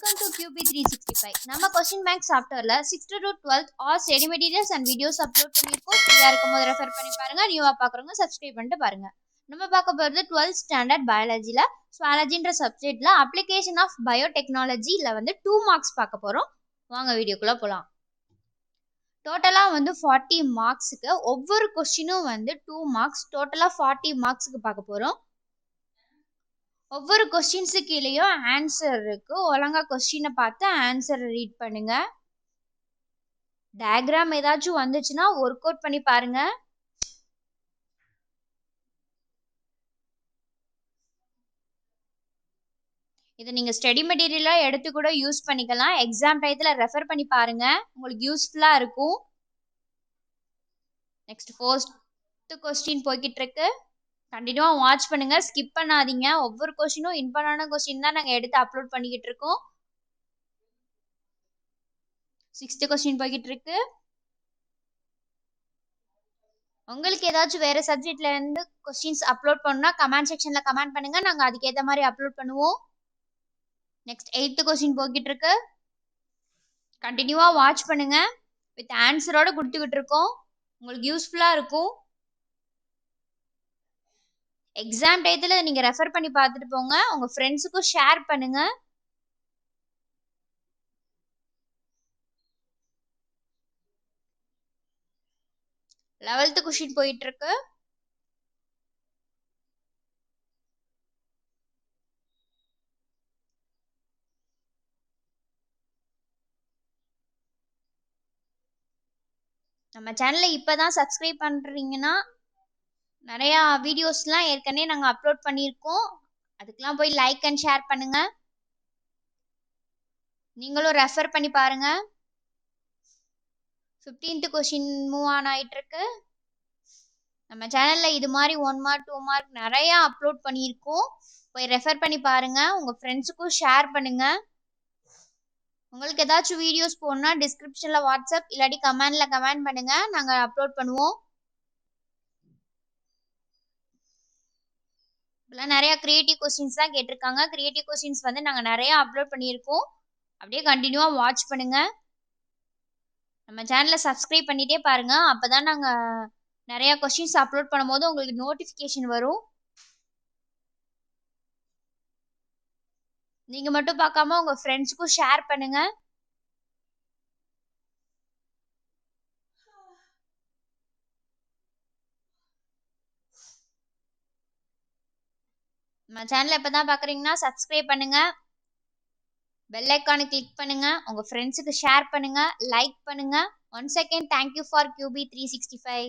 Welcome to QB365. நம்ம question bank சாஃப்ட்வேர்ல 6th to 12th all study materials and videos upload பண்ணியிருக்கோம். ஃப்ரீயா இருக்கும்போது ரெஃபர் பண்ணி பாருங்க. நியூவா பார்க்குறவங்க சப்ஸ்கிரைப் பண்ணிட்டு பாருங்க. நம்ம பார்க்க போகிறது 12th ஸ்டாண்டர்ட் பயாலஜியில் சுவாலஜின்ற சப்ஜெக்டில் அப்ளிகேஷன் ஆஃப் பயோடெக்னாலஜியில் 2 மார்க்ஸ் பார்க்க போகிறோம். வாங்க வீடியோக்குள்ளே போகலாம். டோட்டலாக 40 மார்க்ஸுக்கு ஒவ்வொரு கொஸ்டினும் 2 மார்க்ஸ், டோட்டலாக 40 மார்க்ஸுக்கு பார்க்க போகிறோம். ஒவ்வொரு கொஸ்டின்ஸு கீழேயும் ஆன்சர் இருக்கு. ஒழுங்கா கொஸ்டினை பார்த்து ஆன்சர் ரீட் பண்ணுங்க. டயக்ராம் ஏதாச்சும் வந்துச்சுன்னா ஒர்க் அவுட் பண்ணி பாருங்க. இதை நீங்க ஸ்டடி மெட்டீரியலா எடுத்து கூட யூஸ் பண்ணிக்கலாம். எக்ஸாம் டயத்துல ரெஃபர் பண்ணி பாருங்க, உங்களுக்கு யூஸ்ஃபுல்லா இருக்கும். நெக்ஸ்ட் 4th கொஸ்டின் போய்கிட்டு இருக்கு. கண்டினியூவா வாட்ச் பண்ணுங்க, ஸ்கிப் பண்ணாதீங்க. ஒவ்வொரு கொஸ்டினும் இம்பார்ட்டன்டான கொஸ்டின் தான் நாங்கள் எடுத்து அப்லோட் பண்ணிக்கிட்டு இருக்கோம். 6th கொஸ்டின் போய்கிட்டு இருக்கு. உங்களுக்கு ஏதாச்சும் வேற சப்ஜெக்ட்ல இருந்து கொஸ்டின்ஸ் அப்லோட் பண்ணா கமெண்ட் செக்ஷன்ல கமெண்ட் பண்ணுங்க, நாங்க அதுக்கேற்ற மாதிரி அப்லோட் பண்ணுவோம். நெக்ஸ்ட் 8th கொஸ்டின் போய்கிட்டு இருக்கு. கண்டினியூவா வாட்ச் பண்ணுங்க, வித் ஆன்சரோட கொடுத்துக்கிட்டு இருக்கோம், உங்களுக்கு யூஸ்ஃபுல்லா இருக்கும். எக்ஸாம் டயத்துல நீங்க ரெஃபர் பண்ணி பார்த்துட்டு போங்க, உங்க ஃப்ரெண்ட்ஸுக்கும் ஷேர் பண்ணுங்க. லெவல்த் கொஸ்டின் போயிட்டு இருக்கு. நம்ம சேனலை இப்பதான் சப்ஸ்கிரைப் பண்றீங்கன்னா நிறையா வீடியோஸ்லாம் ஏற்கனவே நாங்கள் அப்லோட் பண்ணியிருக்கோம், அதுக்கெலாம் போய் லைக் அண்ட் ஷேர் பண்ணுங்க. நீங்களும் ரெஃபர் பண்ணி பாருங்க. 15th கொஸ்டின் மூவ் ஆன் ஆயிட்டு இருக்கு. நம்ம சேனல்ல இது மாதிரி 1 மார்க் 2 மார்க் நிறையா அப்லோட் பண்ணியிருக்கோம், போய் ரெஃபர் பண்ணி பாருங்க, உங்க ஃப்ரெண்ட்ஸுக்கும் ஷேர் பண்ணுங்க. உங்களுக்கு ஏதாச்சும் வீடியோஸ் போடணும்னா டிஸ்கிரிப்ஷன்ல வாட்ஸ்அப் இல்லாட்டி கமெண்ட்ல கமெண்ட் பண்ணுங்க, நாங்கள் அப்லோட் பண்ணுவோம். இப்பெல்லாம் நிறைய கிரியேட்டிவ் கொஸ்டின்ஸ் தான் கேட்டிருக்காங்க. கிரியேட்டிவ் கொஸ்டின்ஸ் நாங்கள் நிறைய அப்லோட் பண்ணியிருக்கோம், அப்படியே கண்டினியூவாக வாட்ச் பண்ணுங்க. நம்ம சேனலை சப்ஸ்கிரைப் பண்ணிட்டே பாருங்க, அப்போதான் நாங்கள் நிறைய கொஸ்டின்ஸ் அப்லோட் பண்ணும்போது உங்களுக்கு நோட்டிஃபிகேஷன் வரும். நீங்கள் மட்டும் பார்க்காம உங்கள் ஃப்ரெண்ட்ஸுக்கும் ஷேர் பண்ணுங்க. நம்ம சேனலை இப்போ தான் பார்க்குறீங்கன்னா சப்ஸ்கிரைப் பண்ணுங்க, பெல் ஐக்கானை கிளிக் பண்ணுங்க, உங்கள் ஃப்ரெண்ட்ஸுக்கு ஷேர் பண்ணுங்க, லைக் பண்ணுங்க. Once again thank you for QB365.